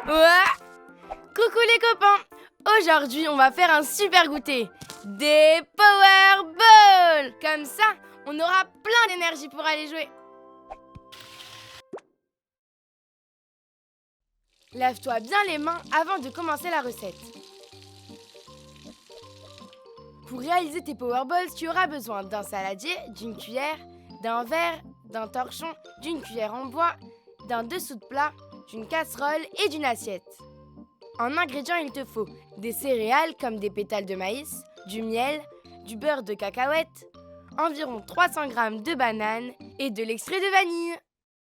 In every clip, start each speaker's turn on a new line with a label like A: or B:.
A: Ouais. Coucou les copains. Aujourd'hui, on va faire un super goûter. Des Powerballs. Comme ça, on aura plein d'énergie pour aller jouer. Lave-toi bien les mains avant de commencer la recette. Pour réaliser tes Powerballs, tu auras besoin d'un saladier, d'une cuillère, d'un verre, d'un torchon, d'une cuillère en bois, d'un dessous de plat, d'une casserole et d'une assiette. En ingrédients, il te faut des céréales comme des pétales de maïs, du miel, du beurre de cacahuète, environ 300 g de bananes et de l'extrait de vanille.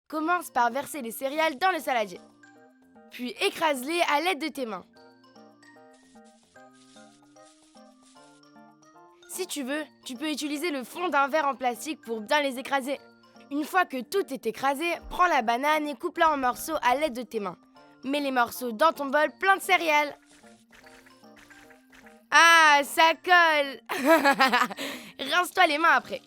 A: Commence par verser les céréales dans le saladier. Puis écrase-les à l'aide de tes mains. Si tu veux, tu peux utiliser le fond d'un verre en plastique pour bien les écraser. Une fois que tout est écrasé, prends la banane et coupe-la en morceaux à l'aide de tes mains. Mets les morceaux dans ton bol plein de céréales. Ah, ça colle. Rince-toi les mains après.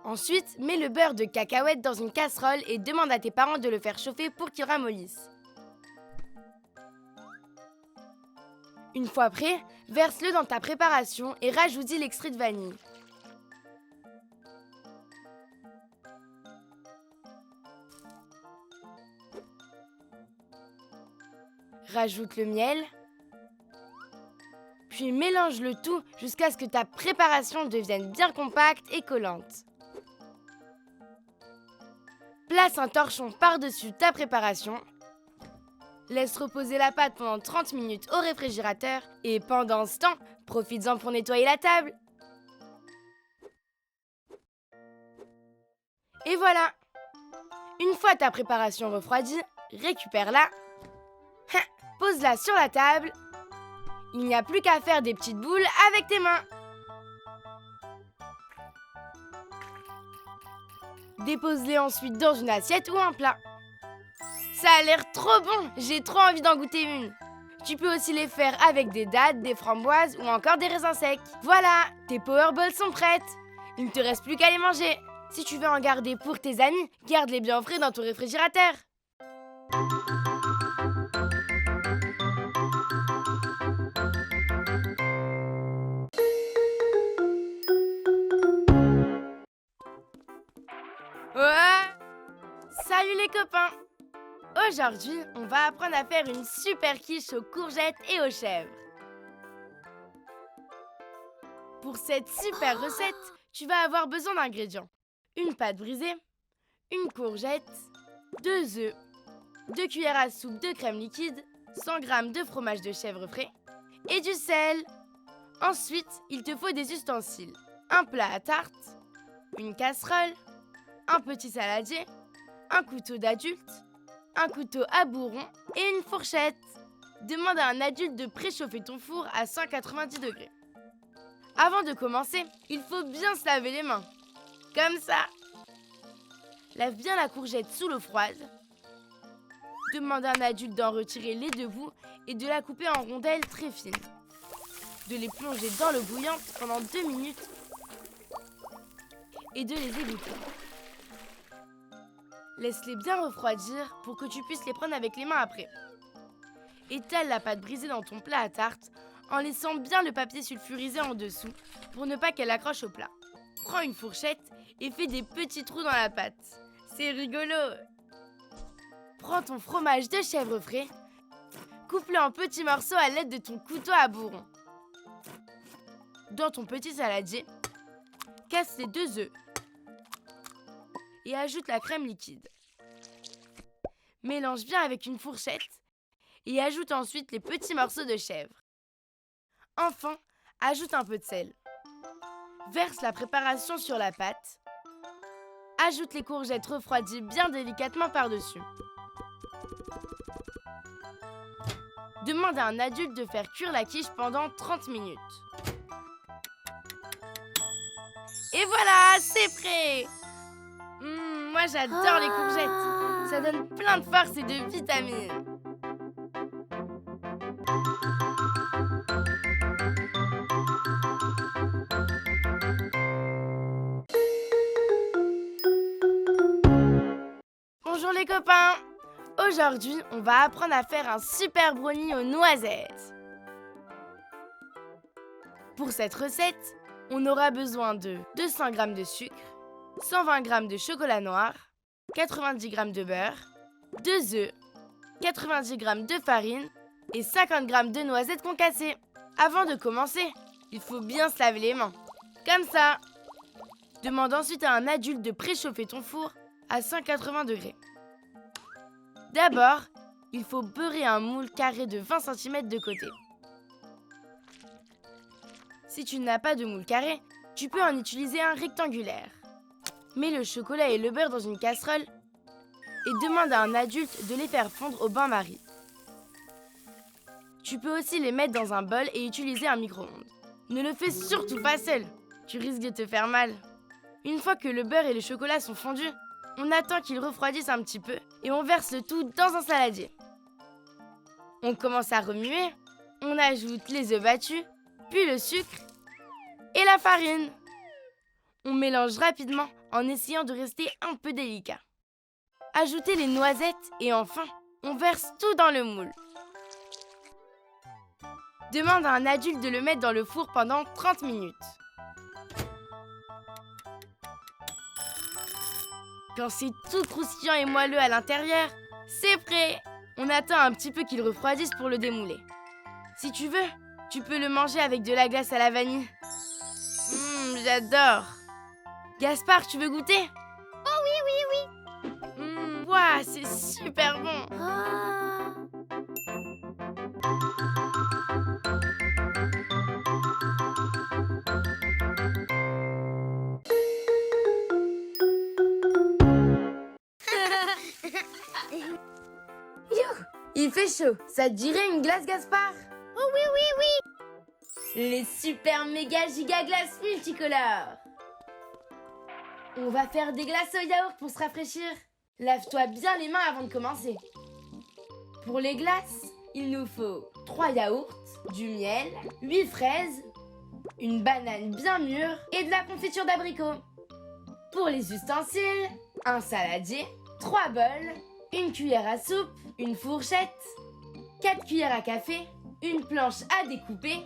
A: Ensuite, mets le beurre de cacahuète dans une casserole et demande à tes parents de le faire chauffer pour qu'il ramollisse. Une fois prêt, verse-le dans ta préparation et rajoute-y l'extrait de vanille. Rajoute le miel. Puis mélange le tout jusqu'à ce que ta préparation devienne bien compacte et collante. Place un torchon par-dessus ta préparation. Laisse reposer la pâte pendant 30 minutes au réfrigérateur et pendant ce temps, profites-en pour nettoyer la table. Et voilà! Une fois ta préparation refroidie, récupère-la, pose-la sur la table. Il n'y a plus qu'à faire des petites boules avec tes mains. Dépose-les ensuite dans une assiette ou un plat. Ça a l'air trop bon, j'ai trop envie d'en goûter une. Tu peux aussi les faire avec des dattes, des framboises ou encore des raisins secs. Voilà, tes Powerballs sont prêtes. Il ne te reste plus qu'à les manger. Si tu veux en garder pour tes amis, garde-les bien frais dans ton réfrigérateur. Ouais. Salut les copains! Aujourd'hui, on va apprendre à faire une super quiche aux courgettes et aux chèvres. Pour cette super recette, tu vas avoir besoin d'ingrédients. Une pâte brisée, une courgette, 2 œufs, 2 cuillères à soupe de crème liquide, 100 g de fromage de chèvre frais et du sel. Ensuite, il te faut des ustensiles. Un plat à tarte, une casserole, un petit saladier, un couteau d'adulte, un couteau à bourron et une fourchette. Demande à un adulte de préchauffer ton four à 190 degrés. Avant de commencer, il faut bien se laver les mains. Comme ça. Lave bien la courgette sous l'eau froide. Demande à un adulte d'en retirer les 2 bouts et de la couper en rondelles très fines. De les plonger dans l'eau bouillante pendant 2 minutes et de les égoutter. Laisse-les bien refroidir pour que tu puisses les prendre avec les mains après. Étale la pâte brisée dans ton plat à tarte en laissant bien le papier sulfurisé en dessous pour ne pas qu'elle accroche au plat. Prends une fourchette et fais des petits trous dans la pâte. C'est rigolo! Prends ton fromage de chèvre frais, coupe-le en petits morceaux à l'aide de ton couteau à bourron. Dans ton petit saladier, casse les 2 œufs et ajoute la crème liquide. Mélange bien avec une fourchette et ajoute ensuite les petits morceaux de chèvre. Enfin, ajoute un peu de sel. Verse la préparation sur la pâte. Ajoute les courgettes refroidies bien délicatement par-dessus. Demande à un adulte de faire cuire la quiche pendant 30 minutes. Et voilà, c'est prêt! Moi j'adore les courgettes. Ça donne plein de force et de vitamines. Bonjour les copains! Aujourd'hui, on va apprendre à faire un super brownie aux noisettes. Pour cette recette, on aura besoin de 200 g de sucre, 120 g de chocolat noir, 90 g de beurre, 2 œufs, 90 g de farine et 50 g de noisettes concassées. Avant de commencer, il faut bien se laver les mains. Comme ça. Demande ensuite à un adulte de préchauffer ton four à 180 degrés. D'abord, il faut beurrer un moule carré de 20 cm de côté. Si tu n'as pas de moule carré, tu peux en utiliser un rectangulaire. Mets le chocolat et le beurre dans une casserole et demande à un adulte de les faire fondre au bain-marie. Tu peux aussi les mettre dans un bol et utiliser un micro-ondes. Ne le fais surtout pas seul, tu risques de te faire mal. Une fois que le beurre et le chocolat sont fondus, on attend qu'ils refroidissent un petit peu et on verse le tout dans un saladier. On commence à remuer, on ajoute les œufs battus, puis le sucre et la farine. On mélange rapidement en essayant de rester un peu délicat. Ajoutez les noisettes et enfin, on verse tout dans le moule. Demande à un adulte de le mettre dans le four pendant 30 minutes. Quand c'est tout croustillant et moelleux à l'intérieur, c'est prêt! On attend un petit peu qu'il refroidisse pour le démouler. Si tu veux, tu peux le manger avec de la glace à la vanille. J'adore! Gaspard, tu veux goûter?
B: Oh oui.
A: Ouah, c'est super bon! Il fait chaud, ça te dirait une glace, Gaspard?
B: Oh oui.
A: Les super méga giga glaces multicolores. On va faire des glaces au yaourt pour se rafraîchir. Lave-toi bien les mains avant de commencer. Pour les glaces, il nous faut 3 yaourts, du miel, 8 fraises, une banane bien mûre et de la confiture d'abricot. Pour les ustensiles, un saladier, 3 bols, une cuillère à soupe, une fourchette, 4 cuillères à café, une planche à découper,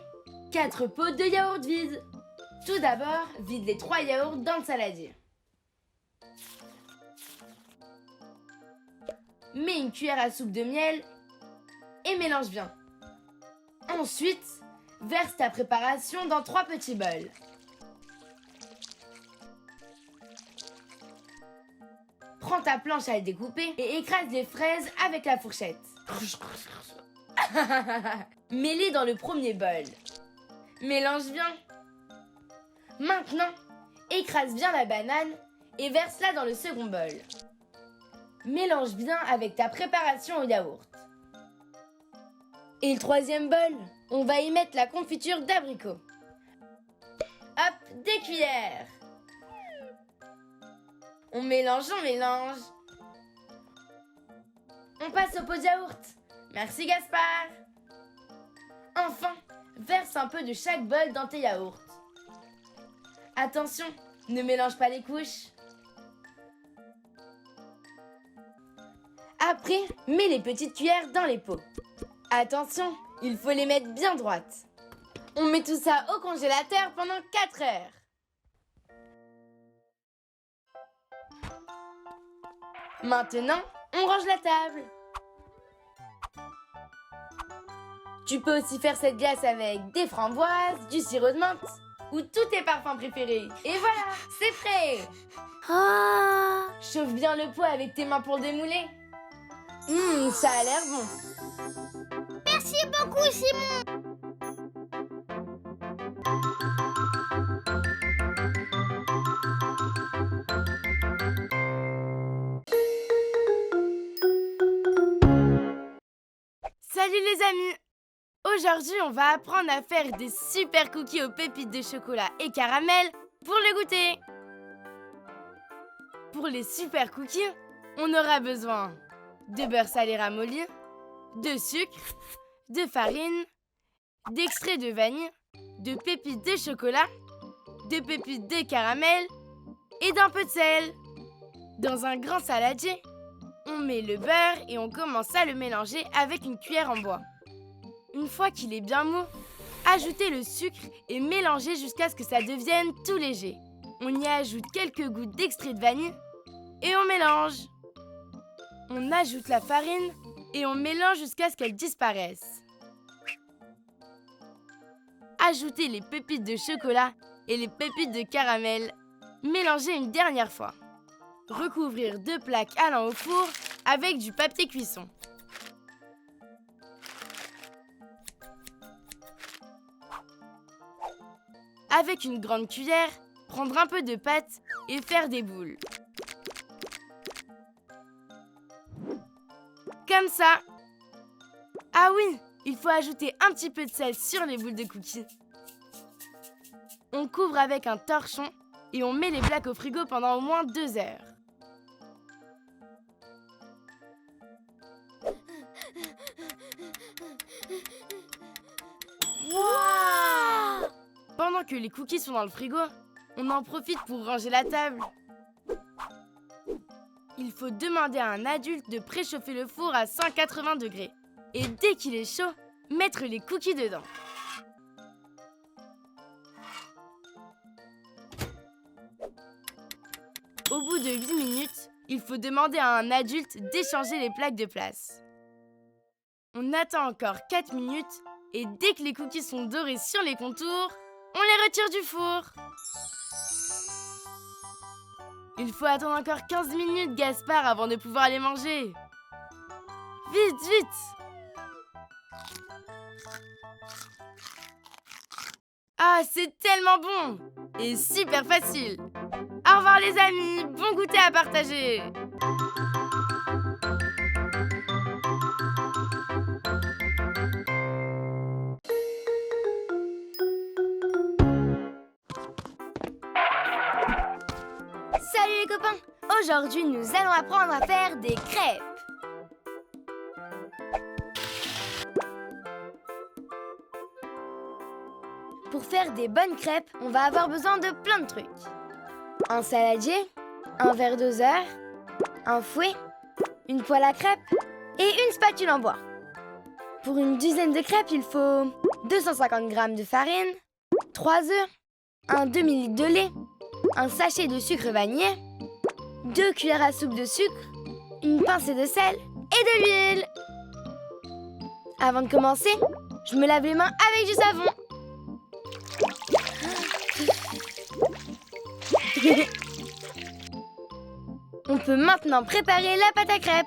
A: 4 pots de yaourt vides. Tout d'abord, vide les 3 yaourts dans le saladier. Mets une cuillère à soupe de miel et mélange bien. Ensuite, verse ta préparation dans 3 petits bols. Prends ta planche à découper et écrase les fraises avec la fourchette. Mets-les dans le premier bol. Mélange bien. Maintenant, écrase bien la banane et verse-la dans le second bol. Mélange bien avec ta préparation au yaourt. Et le troisième bol, on va y mettre la confiture d'abricot. Hop, des cuillères. On mélange. On passe au pot de yaourt. Merci Gaspard. Enfin, verse un peu de chaque bol dans tes yaourts. Attention, ne mélange pas les couches. Après, mets les petites cuillères dans les pots. Attention, il faut les mettre bien droites. On met tout ça au congélateur pendant 4 heures. Maintenant, on range la table. Tu peux aussi faire cette glace avec des framboises, du sirop de menthe ou tous tes parfums préférés. Et voilà, c'est prêt. Chauffe bien le pot avec tes mains pour le démouler. Ça a l'air bon.
B: Merci beaucoup, Simon.
A: Salut les amis! Aujourd'hui, on va apprendre à faire des super cookies aux pépites de chocolat et caramel pour le goûter. Pour les super cookies, on aura besoin de beurre salé ramolli, de sucre, de farine, d'extrait de vanille, de pépites de chocolat, de pépites de caramel et d'un peu de sel. Dans un grand saladier, On met le beurre et on commence à le mélanger avec une cuillère en bois. Une fois qu'il est bien mou, ajoutez le sucre et mélangez jusqu'à ce que ça devienne tout léger. On y ajoute quelques gouttes d'extrait de vanille et on mélange. On ajoute la farine et on mélange jusqu'à ce qu'elle disparaisse. Ajoutez les pépites de chocolat et les pépites de caramel. Mélangez une dernière fois. Recouvrir 2 plaques allant au four avec du papier cuisson. Avec une grande cuillère, prendre un peu de pâte et faire des boules. Comme ça. Ah oui, il faut ajouter un petit peu de sel sur les boules de cookies. On couvre avec un torchon et on met les plaques au frigo pendant au moins 2 heures.
B: Waouh!
A: Pendant que les cookies sont dans le frigo, on en profite pour ranger la table. Il faut demander à un adulte de préchauffer le four à 180 degrés. Et dès qu'il est chaud, mettre les cookies dedans. Au bout de 8 minutes, il faut demander à un adulte d'échanger les plaques de place. On attend encore 4 minutes et dès que les cookies sont dorés sur les contours, on les retire du four. Il faut attendre encore 15 minutes, Gaspard, avant de pouvoir les manger. Vite, vite! Ah, c'est tellement bon! Et super facile! Au revoir les amis, bon goûter à partager!
B: Salut les copains! Aujourd'hui, nous allons apprendre à faire des crêpes. Pour faire des bonnes crêpes, on va avoir besoin de plein de trucs. Un saladier, un verre doseur, un fouet, une poêle à crêpes et une spatule en bois. Pour une dizaine de crêpes, il faut 250 g de farine, 3 œufs, un demi-litre de lait, un sachet de sucre vanillé, 2 cuillères à soupe de sucre, une pincée de sel et de l'huile. Avant de commencer, je me lave les mains avec du savon. On peut maintenant préparer la pâte à crêpes.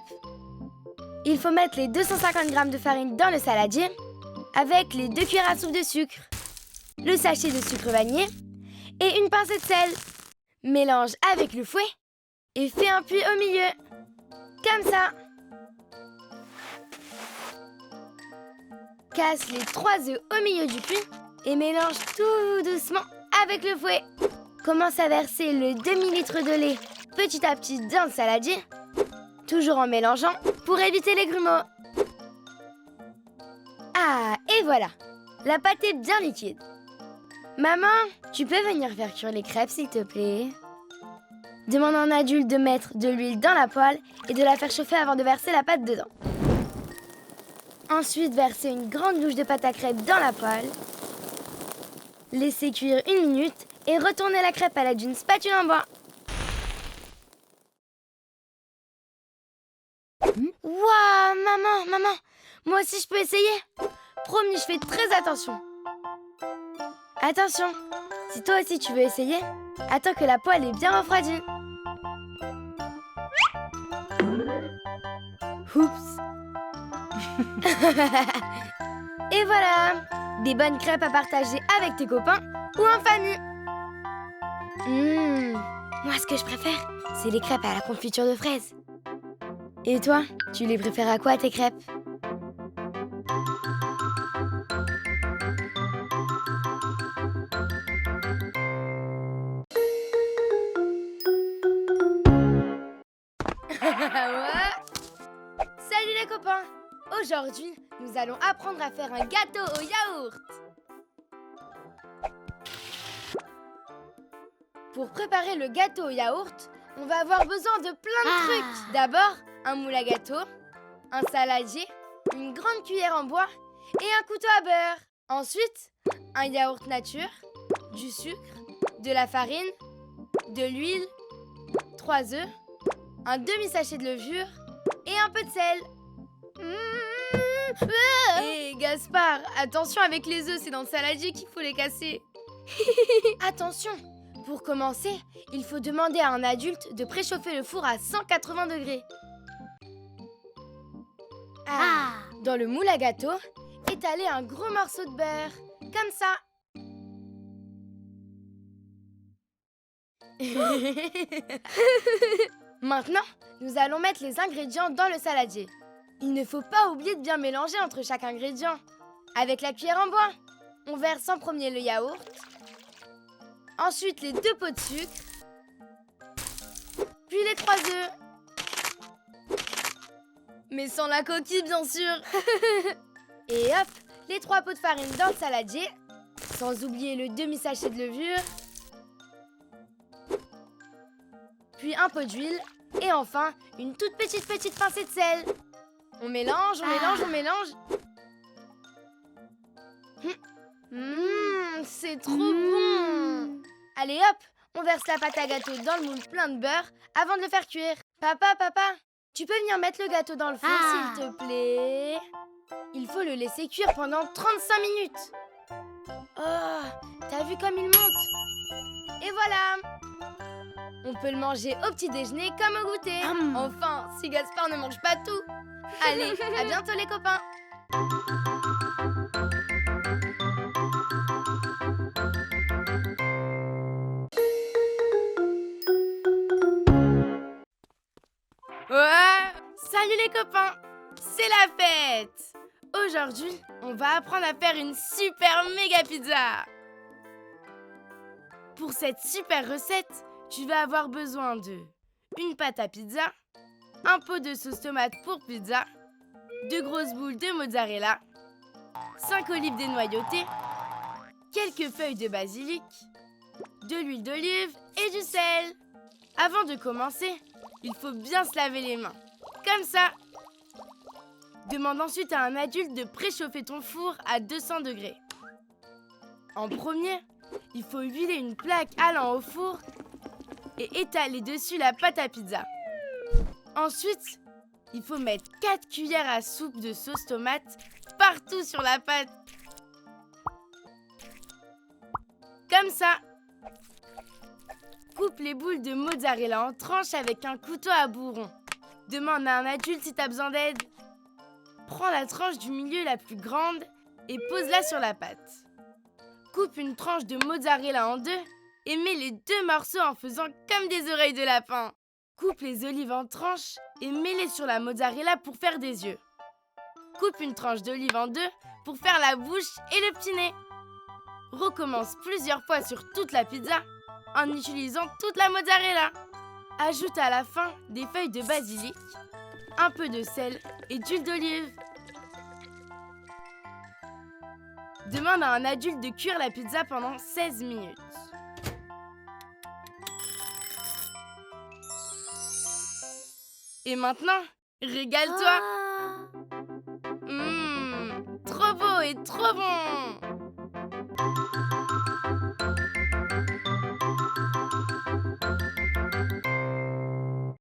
B: Il faut mettre les 250 g de farine dans le saladier avec les 2 cuillères à soupe de sucre, le sachet de sucre vanillé et une pincée de sel. Mélange avec le fouet et fais un puits au milieu. Comme ça. Casse les 3 œufs au milieu du puits et mélange tout doucement avec le fouet. Commence à verser le demi-litre de lait petit à petit dans le saladier, toujours en mélangeant pour éviter les grumeaux. Ah, et voilà, la pâte est bien liquide. Maman, tu peux venir faire cuire les crêpes, s'il te plaît? Demande à un adulte de mettre de l'huile dans la poêle et de la faire chauffer avant de verser la pâte dedans. Ensuite, verser une grande louche de pâte à crêpes dans la poêle. Laissez cuire 1 minute et retournez la crêpe à l'aide d'une spatule en bois. Waouh, maman, moi aussi je peux essayer? Promis, je fais très attention. Attention, si toi aussi tu veux essayer, attends que la poêle est bien refroidie. Oups. Et voilà, des bonnes crêpes à partager avec tes copains ou en famille. Moi ce que je préfère, c'est les crêpes à la confiture de fraises. Et toi, tu les préfères à quoi tes crêpes? Salut les copains! Aujourd'hui, nous allons apprendre à faire un gâteau au yaourt. Pour préparer le gâteau au yaourt, on va avoir besoin de plein de trucs. D'abord, un moule à gâteau, un saladier, une grande cuillère en bois et un couteau à beurre. Ensuite, un yaourt nature, du sucre, de la farine, de l'huile, 3 œufs, un demi-sachet de levure et un peu de sel. Hé, Gaspard, attention avec les œufs, c'est dans le saladier qu'il faut les casser. Attention, pour commencer, il faut demander à un adulte de préchauffer le four à 180 degrés. Dans le moule à gâteau, étaler un gros morceau de beurre, comme ça. Maintenant, nous allons mettre les ingrédients dans le saladier. Il ne faut pas oublier de bien mélanger entre chaque ingrédient. Avec la cuillère en bois, on verse en premier le yaourt, ensuite les 2 pots de sucre, puis les 3 œufs. Mais sans la coquille, bien sûr. Et hop, les 3 pots de farine dans le saladier, sans oublier le demi-sachet de levure, puis un pot d'huile, et enfin, une toute petite pincée de sel. On mélange, on mélange. C'est trop bon. Allez hop, on verse la pâte à gâteau dans le moule plein de beurre avant de le faire cuire. Papa, tu peux venir mettre le gâteau dans le four, s'il te plaît? Il faut le laisser cuire pendant 35 minutes. Oh, t'as vu comme il monte? Et voilà. On peut le manger au petit déjeuner comme au goûter. Enfin, si Gaspard ne mange pas tout. Allez, à bientôt les copains.
A: Ouais, salut les copains, c'est la fête. Aujourd'hui, on va apprendre à faire une super méga pizza. Pour cette super recette, tu vas avoir besoin de une pâte à pizza, un pot de sauce tomate pour pizza, 2 grosses boules de mozzarella, 5 olives dénoyautées, quelques feuilles de basilic, de l'huile d'olive et du sel. Avant de commencer, il faut bien se laver les mains, comme ça. Demande ensuite à un adulte de préchauffer ton four à 200 degrés. En premier, il faut huiler une plaque allant au four et étaler dessus la pâte à pizza. Ensuite, il faut mettre 4 cuillères à soupe de sauce tomate partout sur la pâte. Comme ça. Coupe les boules de mozzarella en tranches avec un couteau à bourron. Demande à un adulte si tu as besoin d'aide. Prends la tranche du milieu la plus grande et pose-la sur la pâte. Coupe une tranche de mozzarella en 2 et mets les 2 morceaux en faisant comme des oreilles de lapin. Coupe les olives en tranches et mets-les sur la mozzarella pour faire des yeux. Coupe une tranche d'olive en 2 pour faire la bouche et le petit nez. Recommence plusieurs fois sur toute la pizza en utilisant toute la mozzarella. Ajoute à la fin des feuilles de basilic, un peu de sel et d'huile d'olive. Demande à un adulte de cuire la pizza pendant 16 minutes. Et maintenant, régale-toi. Trop beau et trop bon.